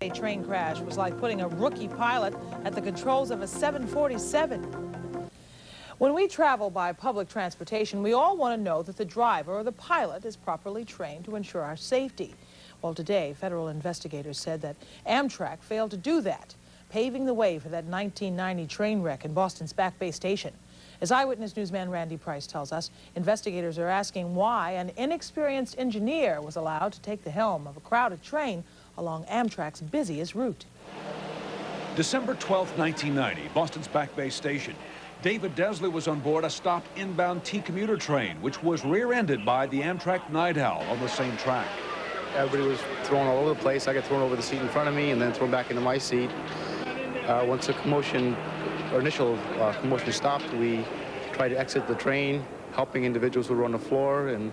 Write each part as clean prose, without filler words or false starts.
A train crash was like putting a rookie pilot at the controls of a 747. When we travel by public transportation, we all want to know that the driver or the pilot is properly trained to ensure our safety. Well, today, federal investigators said that Amtrak failed to do that, paving the way for that 1990 train wreck in Boston's Back Bay Station. As Eyewitness newsman Randy Price tells us, investigators are asking why an inexperienced engineer was allowed to take the helm of a crowded train along Amtrak's busiest route. December 12, 1990, Boston's Back Bay Station. David Desley was on board a stopped inbound T-commuter train, which was rear-ended by the Amtrak Night Owl on the same track. Everybody was thrown all over the place. I got thrown over the seat in front of me and then thrown back into my seat. Once the initial commotion stopped, we tried to exit the train, helping individuals who were on the floor, and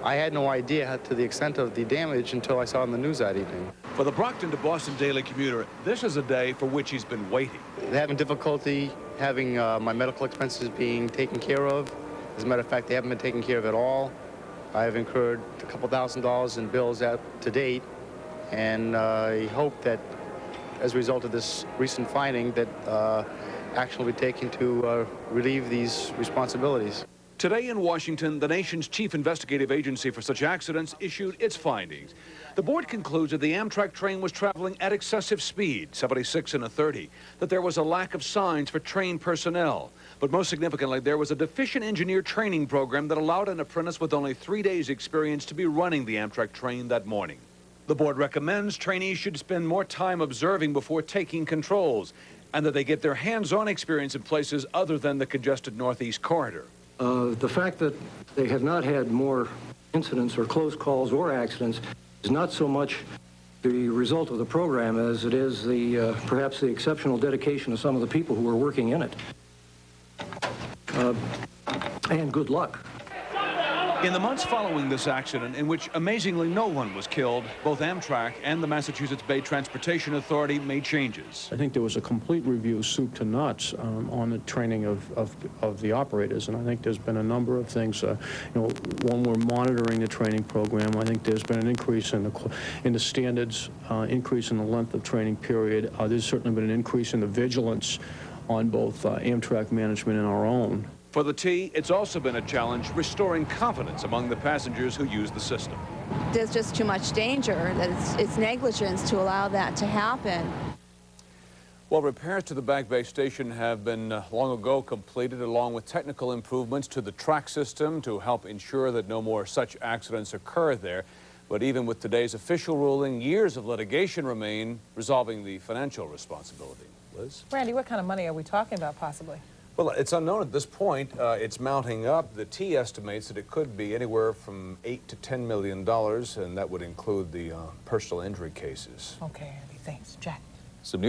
I had no idea to the extent of the damage until I saw it on the news that evening. For the Brockton to Boston daily commuter, this is a day for which he's been waiting. They're having difficulty having my medical expenses being taken care of. As a matter of fact, they haven't been taken care of at all. I've incurred a couple $1,000s in bills to date, and I hope that as a result of this recent finding that action will be taken to relieve these responsibilities. Today in Washington, the nation's chief investigative agency for such accidents issued its findings. The board concludes that the Amtrak train was traveling at excessive speed, 76 in a 30, that there was a lack of signs for trained personnel. But most significantly, there was a deficient engineer training program that allowed an apprentice with only 3 days' experience to be running the Amtrak train that morning. The board recommends trainees should spend more time observing before taking controls, and that they get their hands-on experience in places other than the congested Northeast corridor. The fact that they have not had more incidents or close calls or accidents is not so much the result of the program as it is perhaps the exceptional dedication of some of the people who are working in it. And good luck. In the months following this accident, in which amazingly no one was killed, both Amtrak and the Massachusetts Bay Transportation Authority made changes. I think there was a complete review, soup to nuts, on the training of the operators, and I think there's been a number of things. When we're monitoring the training program, I think there's been an increase in the standards, increase in the length of training period. There's certainly been an increase in the vigilance on both Amtrak management and our own. For the T, it's also been a challenge restoring confidence among the passengers who use the system. There's just too much danger that it's negligence to allow that to happen. Well, repairs to the Back Bay Station have been long ago completed, along with technical improvements to the track system to help ensure that no more such accidents occur there. But even with today's official ruling, years of litigation remain resolving the financial responsibility. Liz? Randy, what kind of money are we talking about possibly? Well, it's unknown at this point. It's mounting up. The T estimates that it could be anywhere from $8 to $10 million, and that would include the personal injury cases. Okay, Randy, thanks. Jack. Some